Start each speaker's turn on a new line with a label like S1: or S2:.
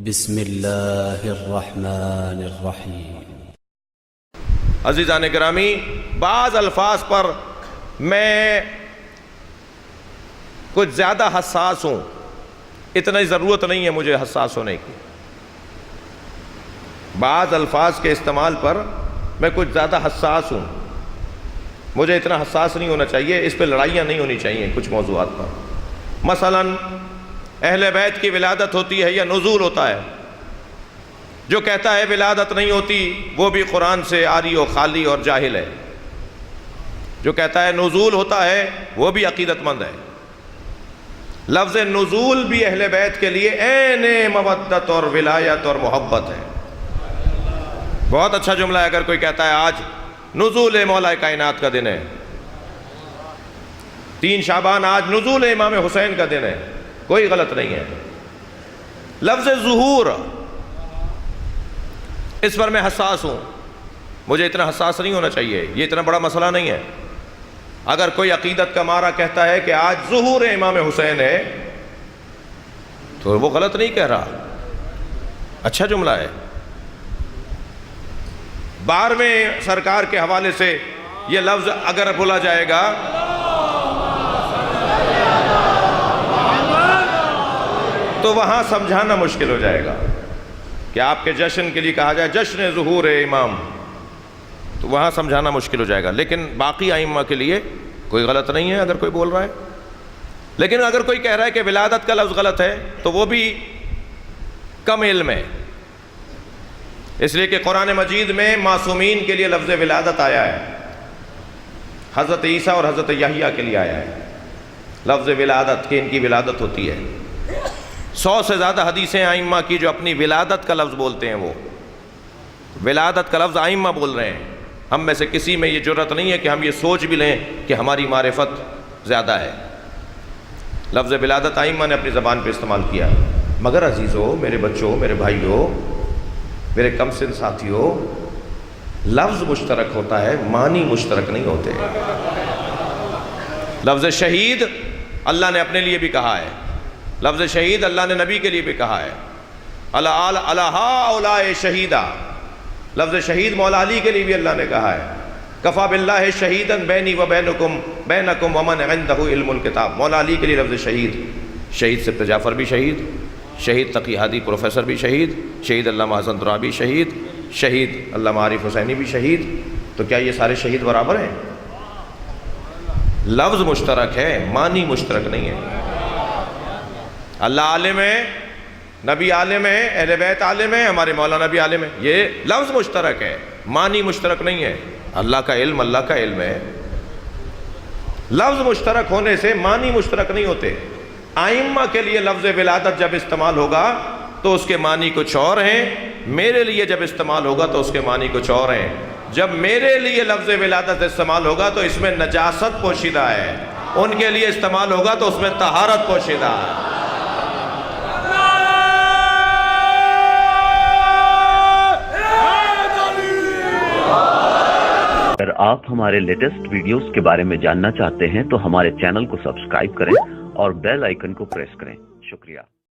S1: بسم اللہ الرحمن الرحیم۔
S2: عزیزان گرامی، بعض الفاظ پر میں کچھ زیادہ حساس ہوں، اتنی ضرورت نہیں ہے مجھے حساس ہونے کی۔ بعض الفاظ کے استعمال پر میں کچھ زیادہ حساس ہوں، مجھے اتنا حساس نہیں ہونا چاہیے، اس پہ لڑائیاں نہیں ہونی چاہیے کچھ موضوعات پر۔ مثلا اہل بیت کی ولادت ہوتی ہے یا نزول ہوتا ہے، جو کہتا ہے ولادت نہیں ہوتی وہ بھی قرآن سے عاری و خالی اور جاہل ہے، جو کہتا ہے نزول ہوتا ہے وہ بھی عقیدت مند ہے۔ لفظ نزول بھی اہل بیت کے لیے عین مودت اور ولایت اور محبت ہے۔ بہت اچھا جملہ ہے اگر کوئی کہتا ہے آج نزول مولا کائنات کا دن ہے، 3 شعبان آج نزول امام حسین کا دن ہے، کوئی غلط نہیں ہے۔ لفظ ظہور، اس پر میں حساس ہوں، مجھے اتنا حساس نہیں ہونا چاہیے، یہ اتنا بڑا مسئلہ نہیں ہے۔ اگر کوئی عقیدت کا مارا کہتا ہے کہ آج ظہور امام حسین ہے تو وہ غلط نہیں کہہ رہا، اچھا جملہ ہے۔ 12ویں سرکار کے حوالے سے یہ لفظ اگر بولا جائے گا تو وہاں سمجھانا مشکل ہو جائے گا کہ آپ کے جشن کے لیے کہا جائے جشن ظہور امام، تو وہاں سمجھانا مشکل ہو جائے گا۔ لیکن باقی ائمہ کے لیے کوئی غلط نہیں ہے اگر کوئی بول رہا ہے۔ لیکن اگر کوئی کہہ رہا ہے کہ ولادت کا لفظ غلط ہے تو وہ بھی کم علم ہے، اس لیے کہ قرآن مجید میں معصومین کے لیے لفظ ولادت آیا ہے، حضرت عیسیٰ اور حضرت یحییٰ کے لیے آیا ہے لفظ ولادت، کہ ان کی ولادت ہوتی ہے۔ 100 سے زیادہ حدیثیں ائمہ کی جو اپنی ولادت کا لفظ بولتے ہیں، وہ ولادت کا لفظ ائمہ بول رہے ہیں۔ ہم میں سے کسی میں یہ جرأت نہیں ہے کہ ہم یہ سوچ بھی لیں کہ ہماری معرفت زیادہ ہے۔ لفظ ولادت ائمہ نے اپنی زبان پہ استعمال کیا، مگر عزیزو، میرے بچوں، میرے بھائیوں، میرے کم سن ساتھیوں، لفظ مشترک ہوتا ہے، معنی مشترک نہیں ہوتے۔ لفظ شہید اللہ نے اپنے لیے بھی کہا ہے، لفظ شہید اللہ نے نبی کے لیے بھی کہا ہے، اللہ شہیدہ، لفظ شہید مولا علی کے لیے بھی اللہ نے کہا ہے، کفا باللہ شہیدن بینی و بینکم ومن عندہ علم الکتاب، مولا علی کے لیے لفظ شہید۔ شہید سبت جعفر بھی شہید، شہید تقی ہادی پروفیسر بھی شہید، شہید علامہ حسن ترابی شہید، شہید علامہ عارف حسینی بھی شہید۔ تو کیا یہ سارے شہید برابر ہیں؟ لفظ مشترک ہے، معنی مشترک نہیں ہے۔ اللہ عالم ہے، نبی عالم ہے، اہل بیت عالم ہے، ہمارے مولانا بھی عالم ہے، یہ لفظ مشترک ہے، معنی مشترک نہیں ہے۔ اللہ کا علم اللہ کا علم ہے، لفظ مشترک ہونے سے معنی مشترک نہیں ہوتے۔ ائمہ کے لیے لفظ ولادت جب استعمال ہوگا تو اس کے معنی کچھ اور ہیں، میرے لیے جب استعمال ہوگا تو اس کے معنی کچھ اور ہیں۔ جب میرے لیے لفظ ولادت استعمال ہوگا تو اس میں نجاست پوشیدہ ہے، ان کے لیے استعمال ہوگا تو اس میں طہارت پوشیدہ ہے۔
S3: اگر آپ ہمارے لیٹسٹ ویڈیوز کے بارے میں جاننا چاہتے ہیں تو ہمارے چینل کو سبسکرائب کریں اور بیل آئیکن کو پریس کریں۔ شکریہ۔